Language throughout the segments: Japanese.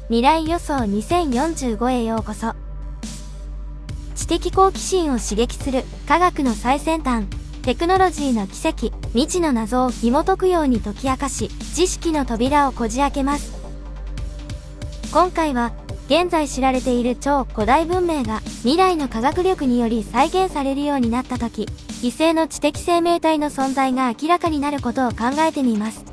未来予想2045へようこそ。知的好奇心を刺激する科学の最先端、テクノロジーの奇跡、未知の謎を紐解くように解き明かし、知識の扉をこじ開けます。今回は、現在知られている超古代文明が未来の科学力により再現されるようになったとき、異性の知的生命体の存在が明らかになることを考えてみます。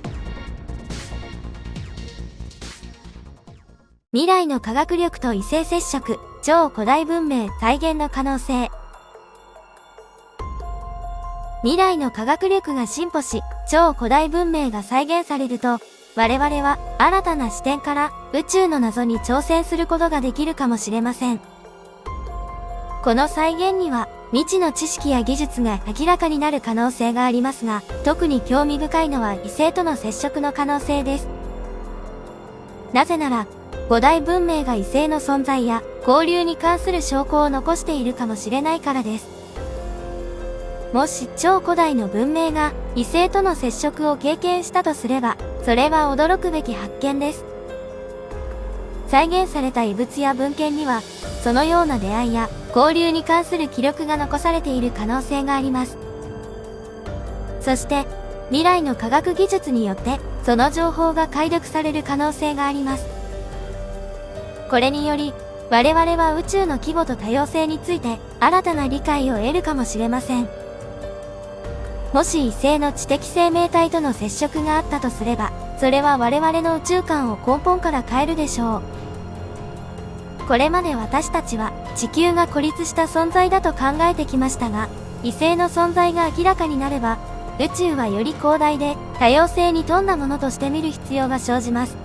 未来の科学力と異性接触、超古代文明再現の可能性。未来の科学力が進歩し、超古代文明が再現されると、我々は新たな視点から宇宙の謎に挑戦することができるかもしれません。この再現には未知の知識や技術が明らかになる可能性がありますが、特に興味深いのは異性との接触の可能性です。なぜなら、古代文明が異性の存在や交流に関する証拠を残しているかもしれないからです。もし超古代の文明が異性との接触を経験したとすれば、それは驚くべき発見です。再現された遺物や文献には、そのような出会いや交流に関する記録が残されている可能性があります。そして、未来の科学技術によって、その情報が解読される可能性があります。これにより、我々は宇宙の規模と多様性について新たな理解を得るかもしれません。もし異性の知的生命体との接触があったとすれば、それは我々の宇宙観を根本から変えるでしょう。これまで私たちは地球が孤立した存在だと考えてきましたが、異性の存在が明らかになれば、宇宙はより広大で多様性に富んだものとして見る必要が生じます。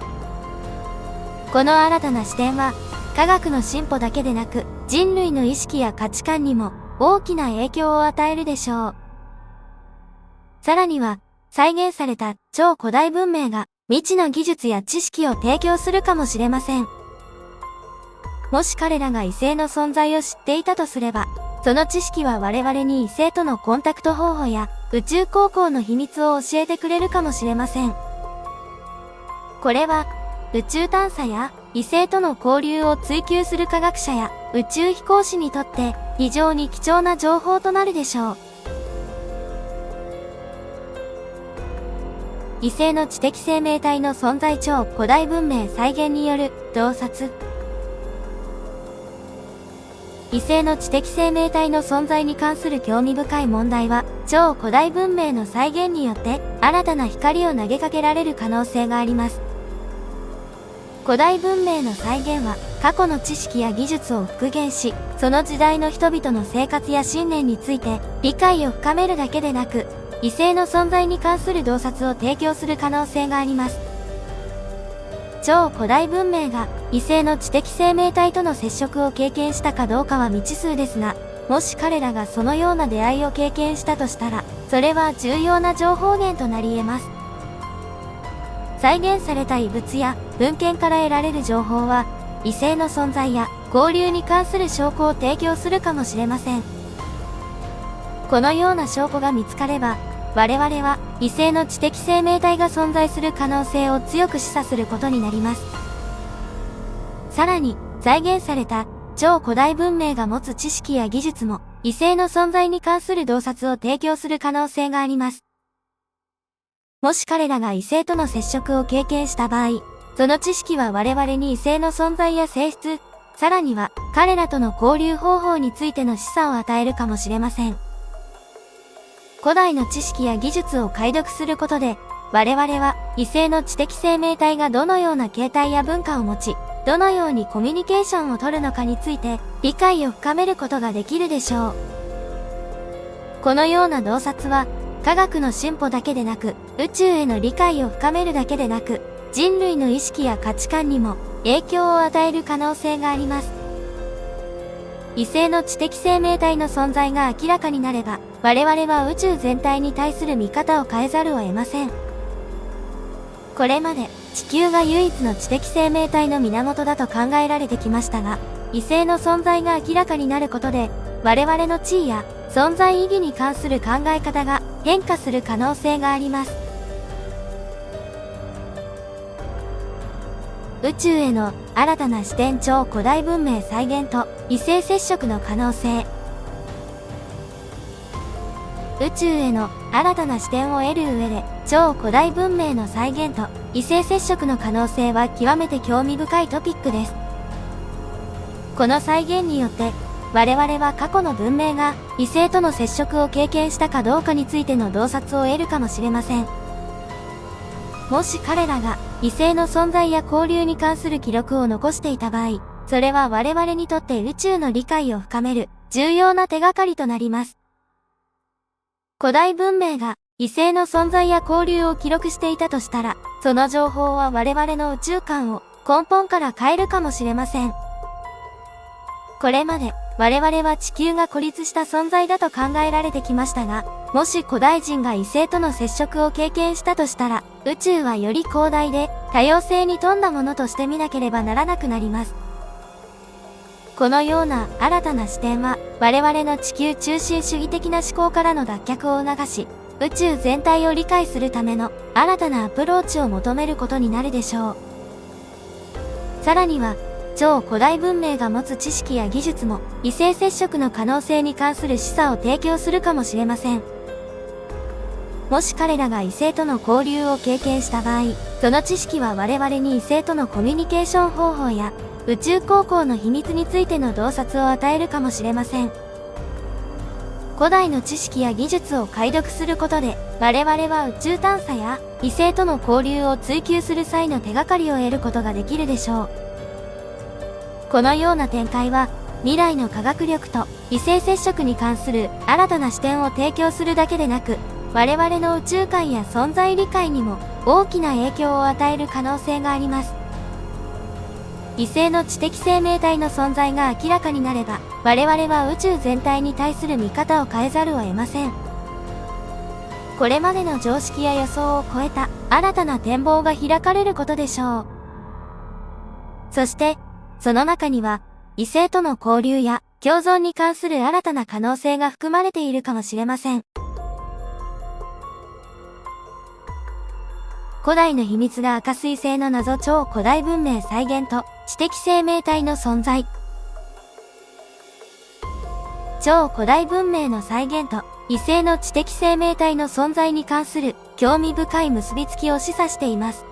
この新たな視点は、科学の進歩だけでなく、人類の意識や価値観にも大きな影響を与えるでしょう。さらには、再現された超古代文明が未知の技術や知識を提供するかもしれません。もし彼らが異性の存在を知っていたとすれば、その知識は我々に異性とのコンタクト方法や宇宙航行の秘密を教えてくれるかもしれません。これは、宇宙探査や異性との交流を追求する科学者や宇宙飛行士にとって非常に貴重な情報となるでしょう。異性の知的生命体の存在超古代文明再現による洞察。異性の知的生命体の存在に関する興味深い問題は、超古代文明の再現によって新たな光を投げかけられる可能性があります。古代文明の再現は過去の知識や技術を復元し、その時代の人々の生活や信念について理解を深めるだけでなく、異性の存在に関する洞察を提供する可能性があります。超古代文明が異性の知的生命体との接触を経験したかどうかは未知数ですが、もし彼らがそのような出会いを経験したとしたら、それは重要な情報源となり得ます。再現された遺物や文献から得られる情報は、異性の存在や交流に関する証拠を提供するかもしれません。このような証拠が見つかれば、我々は異性の知的生命体が存在する可能性を強く示唆することになります。さらに、再現された超古代文明が持つ知識や技術も異性の存在に関する洞察を提供する可能性があります。もし彼らが異性との接触を経験した場合、その知識は我々に異性の存在や性質、さらには彼らとの交流方法についての示唆を与えるかもしれません。古代の知識や技術を解読することで、我々は異性の知的生命体がどのような形態や文化を持ち、どのようにコミュニケーションを取るのかについて理解を深めることができるでしょう。このような洞察は、科学の進歩だけでなく、宇宙への理解を深めるだけでなく、人類の意識や価値観にも影響を与える可能性があります。異性の知的生命体の存在が明らかになれば、我々は宇宙全体に対する見方を変えざるを得ません。これまで地球が唯一の知的生命体の源だと考えられてきましたが、異性の存在が明らかになることで、我々の地位や存在意義に関する考え方が変化する可能性があります。宇宙への新たな視点、超古代文明再現と異性接触の可能性。宇宙への新たな視点を得る上で、超古代文明の再現と異性接触の可能性は極めて興味深いトピックです。この再現によって、我々は過去の文明が異性との接触を経験したかどうかについての洞察を得るかもしれません。もし彼らが異性の存在や交流に関する記録を残していた場合、それは我々にとって宇宙の理解を深める重要な手がかりとなります。古代文明が異性の存在や交流を記録していたとしたら、その情報は我々の宇宙観を根本から変えるかもしれません。これまで我々は地球が孤立した存在だと考えられてきましたが、もし古代人が異性との接触を経験したとしたら、宇宙はより広大で多様性に富んだものとして見なければならなくなります。このような新たな視点は、我々の地球中心主義的な思考からの脱却を促し、宇宙全体を理解するための新たなアプローチを求めることになるでしょう。さらには、超古代文明が持つ知識や技術も異性接触の可能性に関する示唆を提供するかもしれません。もし彼らが異性との交流を経験した場合、その知識は我々に異性とのコミュニケーション方法や宇宙航行の秘密についての洞察を与えるかもしれません。古代の知識や技術を解読することで、我々は宇宙探査や異性との交流を追求する際の手がかりを得ることができるでしょう。このような展開は、未来の科学力と異性接触に関する新たな視点を提供するだけでなく、我々の宇宙観や存在理解にも大きな影響を与える可能性があります。異性の知的生命体の存在が明らかになれば、我々は宇宙全体に対する見方を変えざるを得ません。これまでの常識や予想を超えた新たな展望が開かれることでしょう。そして、その中には、異性との交流や共存に関する新たな可能性が含まれているかもしれません。古代の秘密が明かす異性の謎、超古代文明再現と知的生命体の存在。超古代文明の再現と異性の知的生命体の存在に関する興味深い結びつきを示唆しています。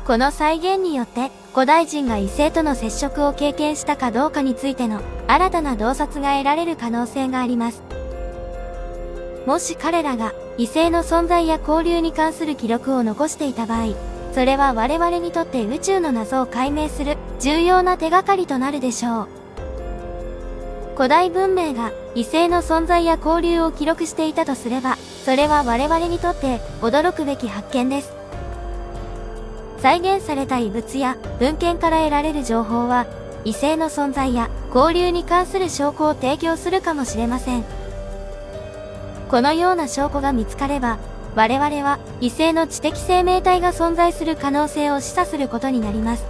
この再現によって古代人が異性との接触を経験したかどうかについての新たな洞察が得られる可能性があります。もし彼らが異性の存在や交流に関する記録を残していた場合、それは我々にとって宇宙の謎を解明する重要な手がかりとなるでしょう。古代文明が異性の存在や交流を記録していたとすれば、それは我々にとって驚くべき発見です。再現された遺物や文献から得られる情報は、異性の存在や交流に関する証拠を提供するかもしれません。このような証拠が見つかれば、我々は異性の知的生命体が存在する可能性を示唆することになります。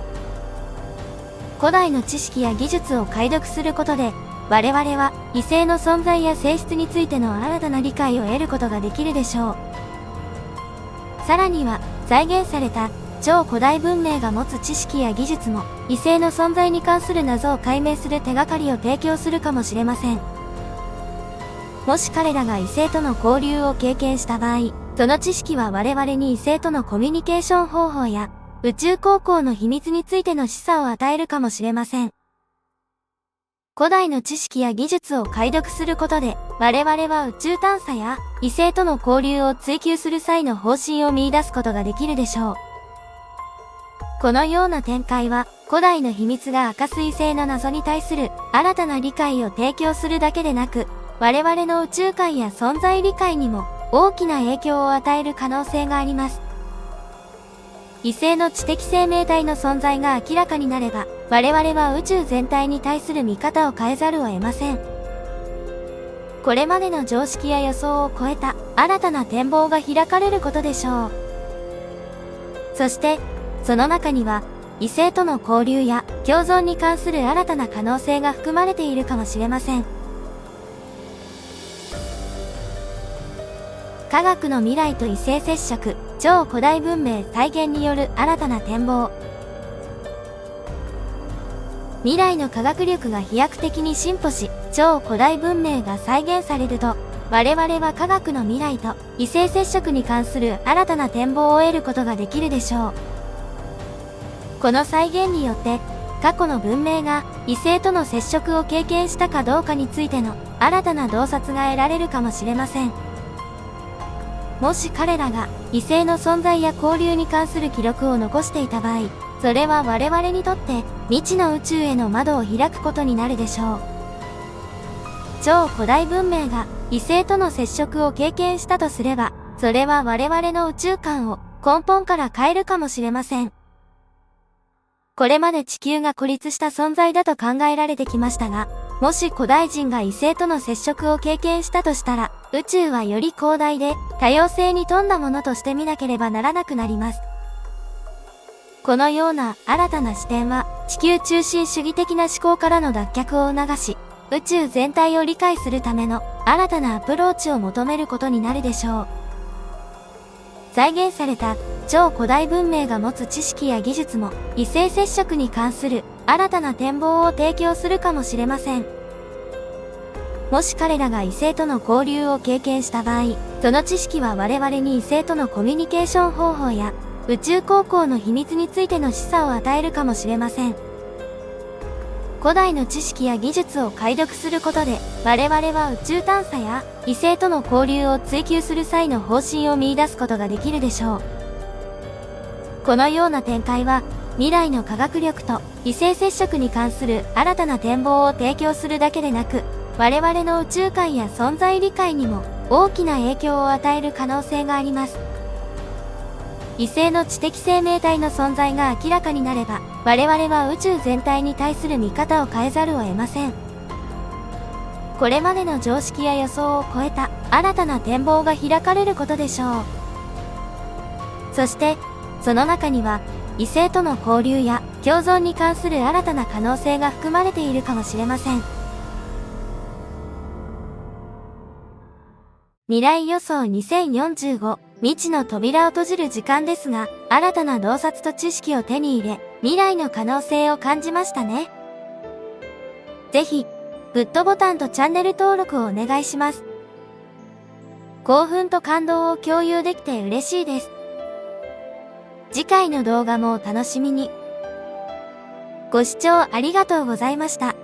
古代の知識や技術を解読することで、我々は異性の存在や性質についての新たな理解を得ることができるでしょう。さらには、再現された超古代文明が持つ知識や技術も異性の存在に関する謎を解明する手がかりを提供するかもしれません。もし彼らが異性との交流を経験した場合、その知識は我々に異性とのコミュニケーション方法や宇宙航行の秘密についての示唆を与えるかもしれません。古代の知識や技術を解読することで、我々は宇宙探査や異性との交流を追求する際の方針を見出すことができるでしょう。このような展開は、古代の秘密が明かす異性の謎に対する新たな理解を提供するだけでなく、我々の宇宙観や存在理解にも大きな影響を与える可能性があります。異性の知的生命体の存在が明らかになれば、我々は宇宙全体に対する見方を変えざるを得ません。これまでの常識や予想を超えた新たな展望が開かれることでしょう。そして、その中には、異性との交流や共存に関する新たな可能性が含まれているかもしれません。科学の未来と異性接触、超古代文明再現による新たな展望。未来の科学力が飛躍的に進歩し、超古代文明が再現されると、我々は科学の未来と異性接触に関する新たな展望を得ることができるでしょう。この再現によって、過去の文明が異性との接触を経験したかどうかについての新たな洞察が得られるかもしれません。もし彼らが異性の存在や交流に関する記録を残していた場合、それは我々にとって未知の宇宙への窓を開くことになるでしょう。超古代文明が異性との接触を経験したとすれば、それは我々の宇宙観を根本から変えるかもしれません。これまで地球が孤立した存在だと考えられてきましたが、もし古代人が異性との接触を経験したとしたら、宇宙はより広大で多様性に富んだものとして見なければならなくなります。このような新たな視点は、地球中心主義的な思考からの脱却を促し、宇宙全体を理解するための新たなアプローチを求めることになるでしょう。再現された超古代文明が持つ知識や技術も異性接触に関する新たな展望を提供するかもしれません。もし彼らが異性との交流を経験した場合、その知識は我々に異性とのコミュニケーション方法や宇宙航行の秘密についての示唆を与えるかもしれません。古代の知識や技術を解読することで、我々は宇宙探査や異性との交流を追求する際の方針を見出すことができるでしょう。このような展開は、未来の科学力と異性接触に関する新たな展望を提供するだけでなく、我々の宇宙観や存在理解にも大きな影響を与える可能性があります。異性の知的生命体の存在が明らかになれば、我々は宇宙全体に対する見方を変えざるを得ません。これまでの常識や予想を超えた新たな展望が開かれることでしょう。そして、その中には、異性との交流や共存に関する新たな可能性が含まれているかもしれません。未来予想2045、未知の扉を閉じる時間ですが、新たな洞察と知識を手に入れ、未来の可能性を感じましたね。ぜひ、グッドボタンとチャンネル登録をお願いします。興奮と感動を共有できて嬉しいです。次回の動画もお楽しみに。ご視聴ありがとうございました。